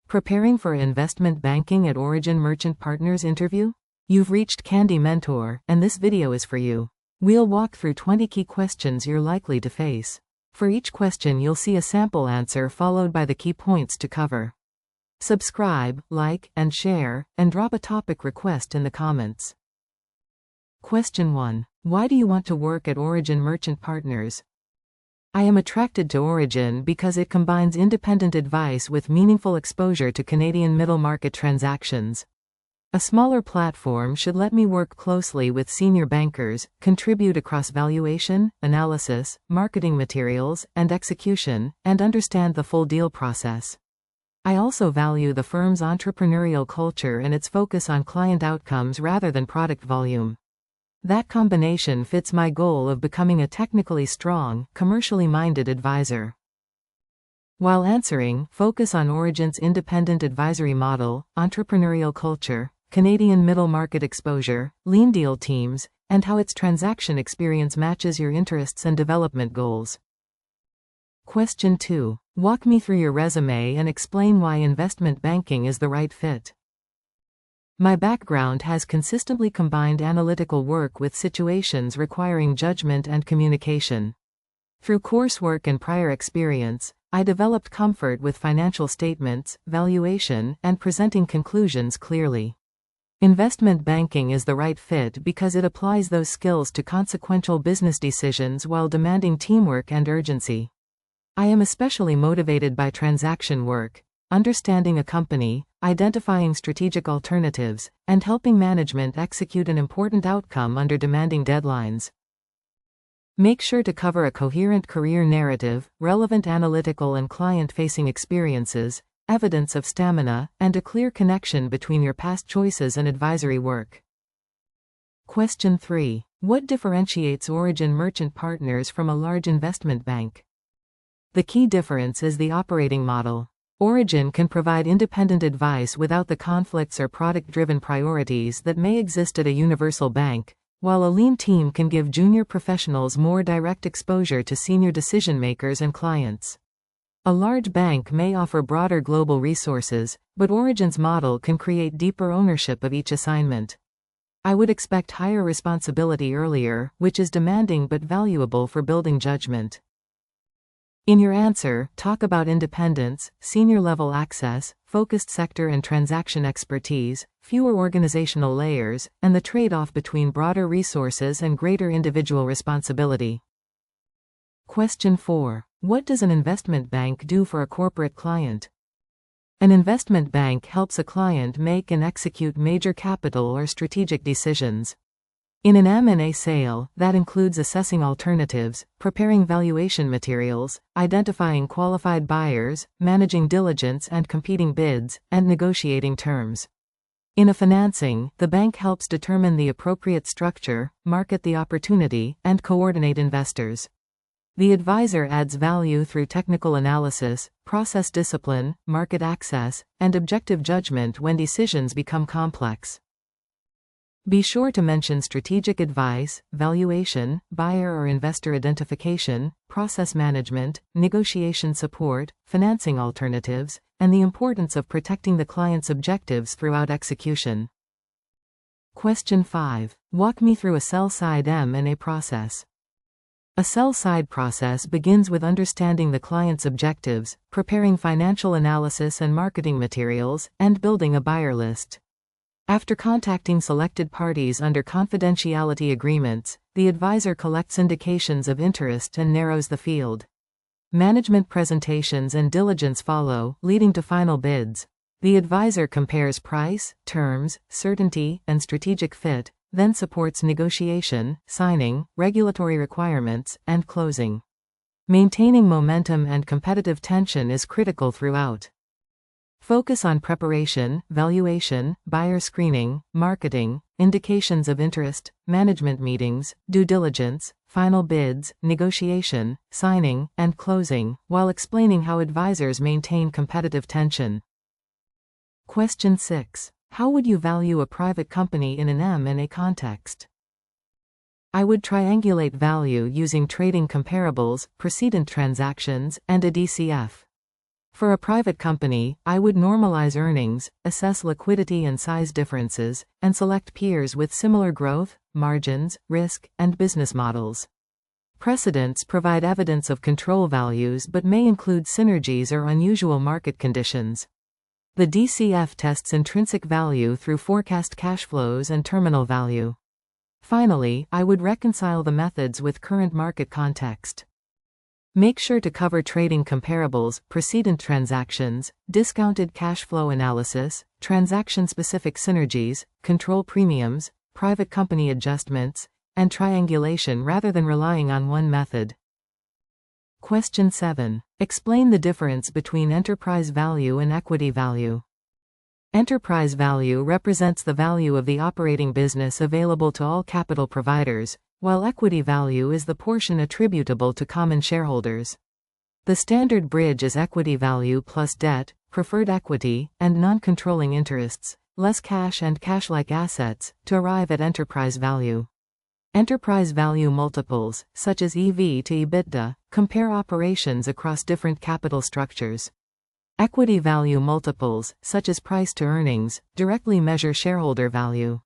Preparing for investment banking at Origin Merchant Partners interview? You've reached Candy Mentor, and this video is for you. We'll walk through 20 key questions you're likely to face. For each question you'll see a sample answer followed by the key points to cover. Subscribe, like, and share, and drop a topic request in the comments. Question 1. Why do you want to work at Origin Merchant Partners? I am attracted to Origin because it combines independent advice with meaningful exposure to Canadian middle-market transactions. A smaller platform should let me work closely with senior bankers, contribute across valuation, analysis, marketing materials, and execution, and understand the full deal process. I also value the firm's entrepreneurial culture and its focus on client outcomes rather than product volume. That combination fits my goal of becoming a technically strong, commercially minded advisor. While answering, focus on Origin's independent advisory model, entrepreneurial culture, Canadian middle market exposure, lean deal teams, and how its transaction experience matches your interests and development goals. Question 2. Walk me through your resume and explain why investment banking is the right fit. My background has consistently combined analytical work with situations requiring judgment and communication. Through coursework and prior experience, I developed comfort with financial statements, valuation, and presenting conclusions clearly. Investment banking is the right fit because it applies those skills to consequential business decisions while demanding teamwork and urgency. I am especially motivated by transaction work, understanding a company, identifying strategic alternatives, and helping management execute an important outcome under demanding deadlines. Make sure to cover a coherent career narrative, relevant analytical and client-facing experiences, evidence of stamina, and a clear connection between your past choices and advisory work. Question 3. What differentiates Origin Merchant Partners from a large investment bank? The key difference is the operating model. Origin can provide independent advice without the conflicts or product-driven priorities that may exist at a universal bank, while a lean team can give junior professionals more direct exposure to senior decision-makers and clients. A large bank may offer broader global resources, but Origin's model can create deeper ownership of each assignment. I would expect higher responsibility earlier, which is demanding but valuable for building judgment. In your answer, talk about independence, senior-level access, focused sector and transaction expertise, fewer organizational layers, and the trade-off between broader resources and greater individual responsibility. Question 4. What does an investment bank do for a corporate client? An investment bank helps a client make and execute major capital or strategic decisions. In an M&A sale, that includes assessing alternatives, preparing valuation materials, identifying qualified buyers, managing diligence and competing bids, and negotiating terms. In a financing, the bank helps determine the appropriate structure, market the opportunity, and coordinate investors. The advisor adds value through technical analysis, process discipline, market access, and objective judgment when decisions become complex. Be sure to mention strategic advice, valuation, buyer or investor identification, process management, negotiation support, financing alternatives, and the importance of protecting the client's objectives throughout execution. Question 5. Walk me through a sell-side M&A process. A sell-side process begins with understanding the client's objectives, preparing financial analysis and marketing materials, and building a buyer list. After contacting selected parties under confidentiality agreements, the advisor collects indications of interest and narrows the field. Management presentations and diligence follow, leading to final bids. The advisor compares price, terms, certainty, and strategic fit, then supports negotiation, signing, regulatory requirements, and closing. Maintaining momentum and competitive tension is critical throughout. Focus on preparation, valuation, buyer screening, marketing, indications of interest, management meetings, due diligence, final bids, negotiation, signing, and closing, while explaining how advisors maintain competitive tension. Question 6. How would you value a private company in an M&A context? I would triangulate value using trading comparables, precedent transactions, and a DCF. For a private company, I would normalize earnings, assess liquidity and size differences, and select peers with similar growth, margins, risk, and business models. Precedents provide evidence of control values but may include synergies or unusual market conditions. The DCF tests intrinsic value through forecast cash flows and terminal value. Finally, I would reconcile the methods with current market context. Make sure to cover trading comparables, precedent transactions, discounted cash flow analysis, transaction-specific synergies, control premiums, private company adjustments, and triangulation rather than relying on one method. Question 7. Explain the difference between enterprise value and equity value. Enterprise value represents the value of the operating business available to all capital providers, while equity value is the portion attributable to common shareholders. The standard bridge is equity value plus debt, preferred equity, and non-controlling interests, less cash and cash-like assets, to arrive at enterprise value. Enterprise value multiples, such as EV to EBITDA, compare operations across different capital structures. Equity value multiples, such as price to earnings, directly measure shareholder value.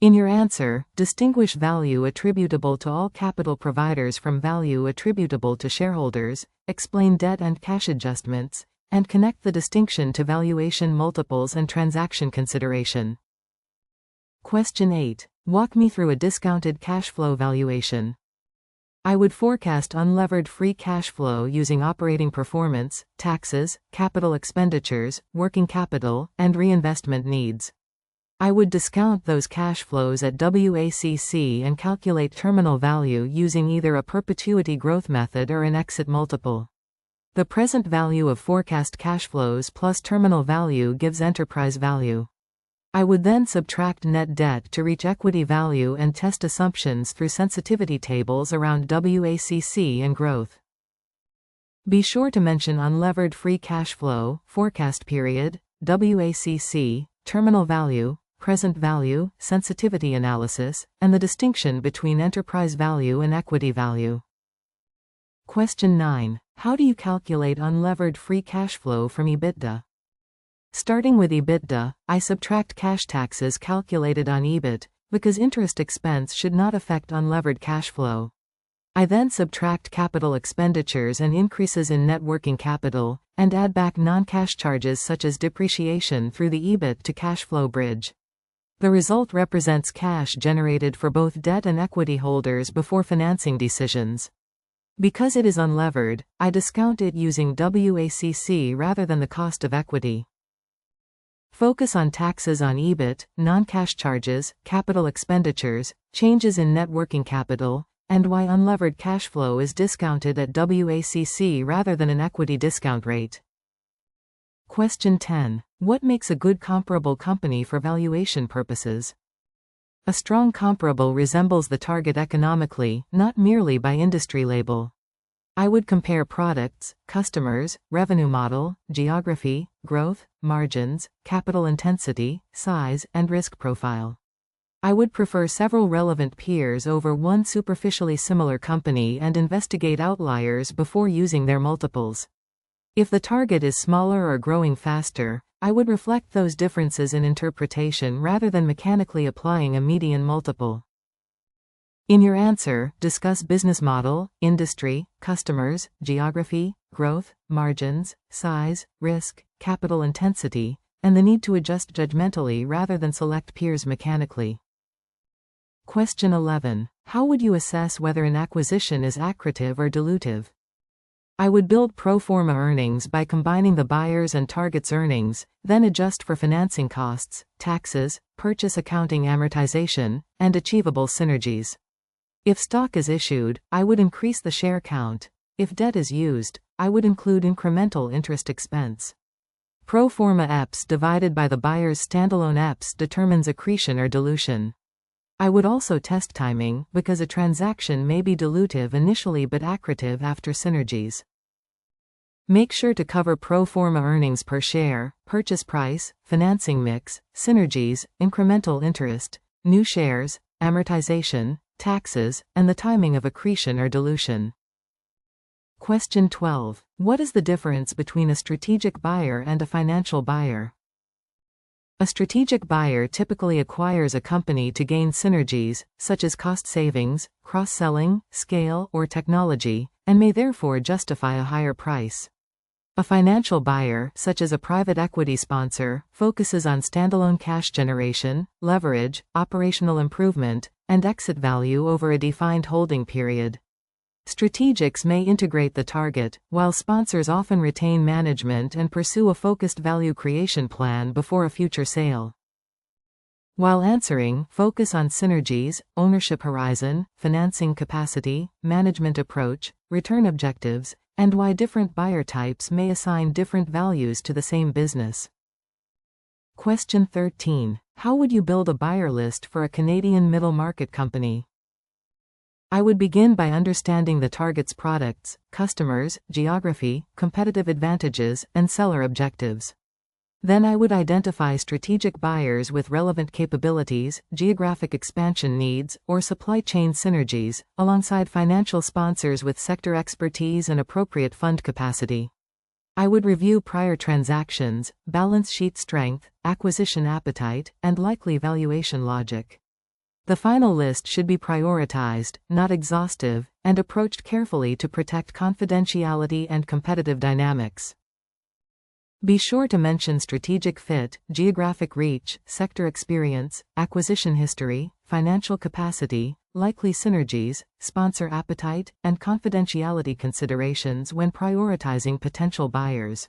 In your answer, distinguish value attributable to all capital providers from value attributable to shareholders, explain debt and cash adjustments, and connect the distinction to valuation multiples and transaction consideration. Question 8. Walk me through a discounted cash flow valuation. I would forecast unlevered free cash flow using operating performance, taxes, capital expenditures, working capital, and reinvestment needs. I would discount those cash flows at WACC and calculate terminal value using either a perpetuity growth method or an exit multiple. The present value of forecast cash flows plus terminal value gives enterprise value. I would then subtract net debt to reach equity value and test assumptions through sensitivity tables around WACC and growth. Be sure to mention unlevered free cash flow, forecast period, WACC, terminal value, present value, sensitivity analysis, and the distinction between enterprise value and equity value. Question 9. How do you calculate unlevered free cash flow from EBITDA? Starting with EBITDA, I subtract cash taxes calculated on EBIT, because interest expense should not affect unlevered cash flow. I then subtract capital expenditures and increases in net working capital, and add back non-cash charges such as depreciation through the EBIT to cash flow bridge. The result represents cash generated for both debt and equity holders before financing decisions. Because it is unlevered, I discount it using WACC rather than the cost of equity. Focus on taxes on EBIT, non-cash charges, capital expenditures, changes in net working capital, and why unlevered cash flow is discounted at WACC rather than an equity discount rate. Question 10. What makes a good comparable company for valuation purposes? A strong comparable resembles the target economically, not merely by industry label. I would compare products, customers, revenue model, geography, growth, margins, capital intensity, size, and risk profile. I would prefer several relevant peers over one superficially similar company and investigate outliers before using their multiples. If the target is smaller or growing faster, I would reflect those differences in interpretation rather than mechanically applying a median multiple. In your answer, discuss business model, industry, customers, geography, growth, margins, size, risk, capital intensity, and the need to adjust judgmentally rather than select peers mechanically. Question 11. How would you assess whether an acquisition is accretive or dilutive? I would build pro forma earnings by combining the buyer's and target's earnings, then adjust for financing costs, taxes, purchase accounting amortization, and achievable synergies. If stock is issued, I would increase the share count. If debt is used, I would include incremental interest expense. Pro forma EPS divided by the buyer's standalone EPS determines accretion or dilution. I would also test timing, because a transaction may be dilutive initially but accretive after synergies. Make sure to cover pro forma earnings per share, purchase price, financing mix, synergies, incremental interest, new shares, amortization, taxes, and the timing of accretion or dilution. Question 12. What is the difference between a strategic buyer and a financial buyer? A strategic buyer typically acquires a company to gain synergies, such as cost savings, cross-selling, scale, or technology, and may therefore justify a higher price. A financial buyer, such as a private equity sponsor, focuses on standalone cash generation, leverage, operational improvement, and exit value over a defined holding period. Strategics may integrate the target, while sponsors often retain management and pursue a focused value creation plan before a future sale. While answering, focus on synergies, ownership horizon, financing capacity, management approach, return objectives, and why different buyer types may assign different values to the same business. Question 13. How would you build a buyer list for a Canadian middle market company? I would begin by understanding the target's products, customers, geography, competitive advantages, and seller objectives. Then I would identify strategic buyers with relevant capabilities, geographic expansion needs, or supply chain synergies, alongside financial sponsors with sector expertise and appropriate fund capacity. I would review prior transactions, balance sheet strength, acquisition appetite, and likely valuation logic. The final list should be prioritized, not exhaustive, and approached carefully to protect confidentiality and competitive dynamics. Be sure to mention strategic fit, geographic reach, sector experience, acquisition history, financial capacity, likely synergies, sponsor appetite, and confidentiality considerations when prioritizing potential buyers.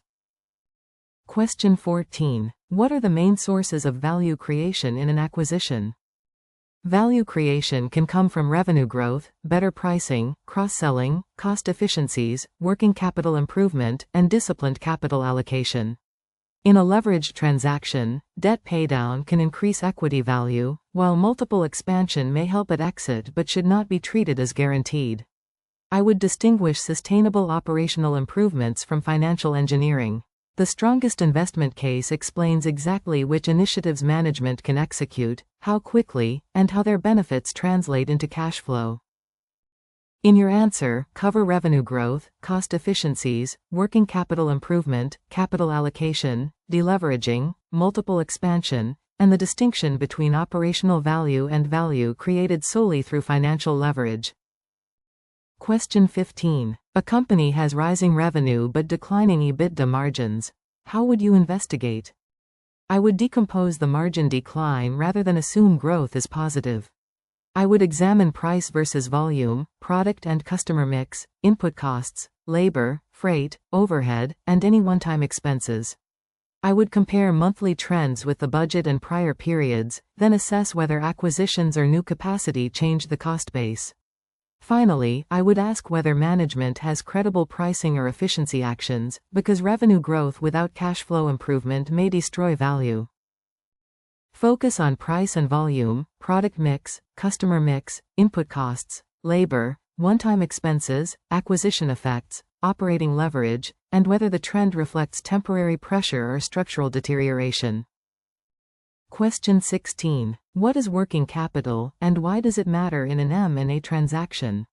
Question 14. What are the main sources of value creation in an acquisition? Value creation can come from revenue growth, better pricing, cross-selling, cost efficiencies, working capital improvement, and disciplined capital allocation. In a leveraged transaction, debt paydown can increase equity value, while multiple expansion may help at exit but should not be treated as guaranteed. I would distinguish sustainable operational improvements from financial engineering. The strongest investment case explains exactly which initiatives management can execute, how quickly, and how their benefits translate into cash flow. In your answer, cover revenue growth, cost efficiencies, working capital improvement, capital allocation, deleveraging, multiple expansion, and the distinction between operational value and value created solely through financial leverage. Question 15. A company has rising revenue but declining EBITDA margins. How would you investigate? I would decompose the margin decline rather than assume growth is positive. I would examine price versus volume, product and customer mix, input costs, labor, freight, overhead, and any one-time expenses. I would compare monthly trends with the budget and prior periods, then assess whether acquisitions or new capacity change the cost base. Finally, I would ask whether management has credible pricing or efficiency actions, because revenue growth without cash flow improvement may destroy value. Focus on price and volume, product mix, customer mix, input costs, labor, one-time expenses, acquisition effects, operating leverage, and whether the trend reflects temporary pressure or structural deterioration. Question 16. What is working capital, and why does it matter in an M&A transaction?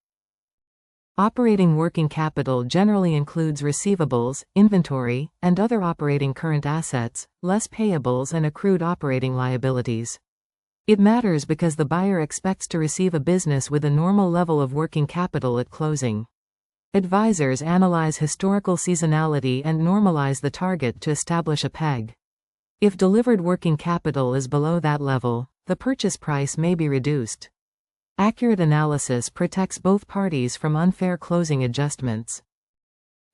Operating working capital generally includes receivables, inventory, and other operating current assets, less payables and accrued operating liabilities. It matters because the buyer expects to receive a business with a normal level of working capital at closing. Advisors analyze historical seasonality and normalize the target to establish a peg. If delivered working capital is below that level, the purchase price may be reduced. Accurate analysis protects both parties from unfair closing adjustments.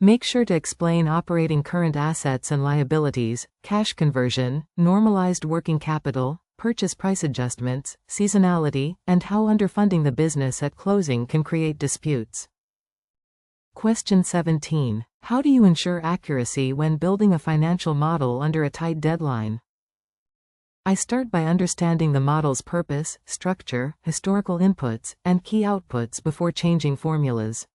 Make sure to explain operating current assets and liabilities, cash conversion, normalized working capital, purchase price adjustments, seasonality, and how underfunding the business at closing can create disputes. Question 17. How do you ensure accuracy when building a financial model under a tight deadline? I start by understanding the model's purpose, structure, historical inputs, and key outputs before changing formulas.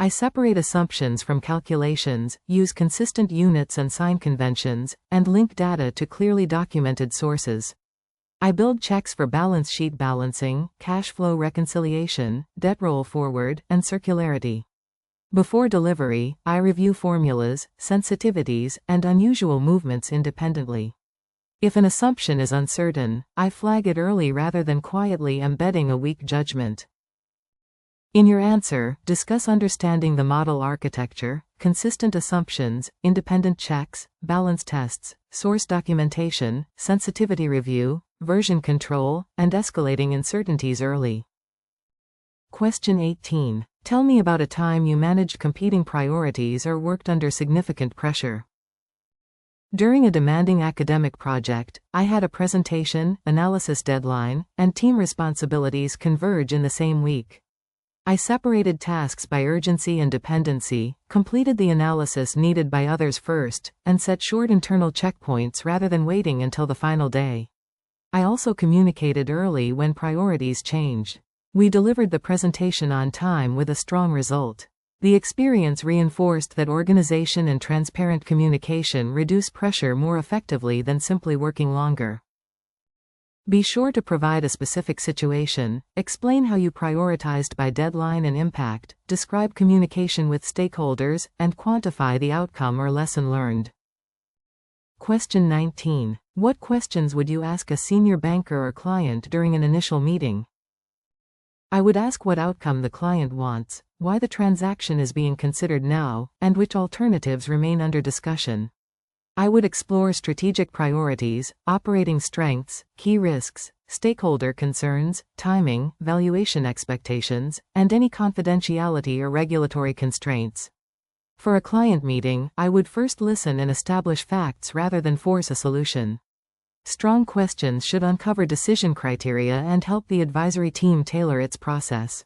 I separate assumptions from calculations, use consistent units and sign conventions, and link data to clearly documented sources. I build checks for balance sheet balancing, cash flow reconciliation, debt roll forward, and circularity. Before delivery, I review formulas, sensitivities, and unusual movements independently. If an assumption is uncertain, I flag it early rather than quietly embedding a weak judgment. In your answer, discuss understanding the model architecture, consistent assumptions, independent checks, balance tests, source documentation, sensitivity review, version control, and escalating uncertainties early. Question 18. Tell me about a time you managed competing priorities or worked under significant pressure. During a demanding academic project, I had a presentation, analysis deadline, and team responsibilities converge in the same week. I separated tasks by urgency and dependency, completed the analysis needed by others first, and set short internal checkpoints rather than waiting until the final day. I also communicated early when priorities changed. We delivered the presentation on time with a strong result. The experience reinforced that organization and transparent communication reduce pressure more effectively than simply working longer. Be sure to provide a specific situation, explain how you prioritized by deadline and impact, describe communication with stakeholders, and quantify the outcome or lesson learned. Question 19. What questions would you ask a senior banker or client during an initial meeting? I would ask what outcome the client wants, why the transaction is being considered now, and which alternatives remain under discussion. I would explore strategic priorities, operating strengths, key risks, stakeholder concerns, timing, valuation expectations, and any confidentiality or regulatory constraints. For a client meeting, I would first listen and establish facts rather than force a solution. Strong questions should uncover decision criteria and help the advisory team tailor its process.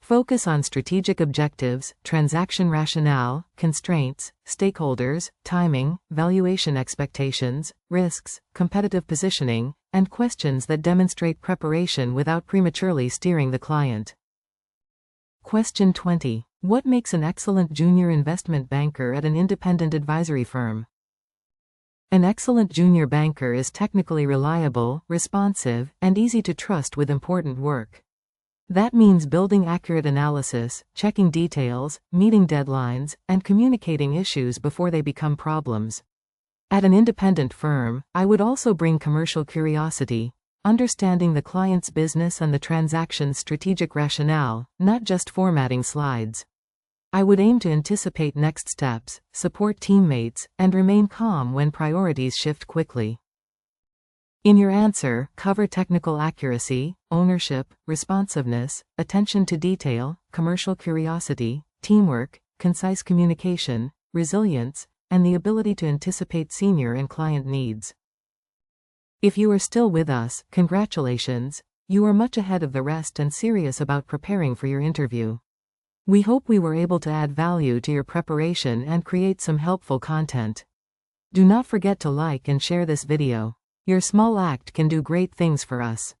Focus on strategic objectives, transaction rationale, constraints, stakeholders, timing, valuation expectations, risks, competitive positioning, and questions that demonstrate preparation without prematurely steering the client. Question 20. What makes an excellent junior investment banker at an independent advisory firm? An excellent junior banker is technically reliable, responsive, and easy to trust with important work. That means building accurate analysis, checking details, meeting deadlines, and communicating issues before they become problems. At an independent firm, I would also bring commercial curiosity, understanding the client's business and the transaction's strategic rationale, not just formatting slides. I would aim to anticipate next steps, support teammates, and remain calm when priorities shift quickly. In your answer, cover technical accuracy, ownership, responsiveness, attention to detail, commercial curiosity, teamwork, concise communication, resilience, and the ability to anticipate senior and client needs. If you are still with us, congratulations, you are much ahead of the rest and serious about preparing for your interview. We hope we were able to add value to your preparation and create some helpful content. Do not forget to like and share this video. Your small act can do great things for us.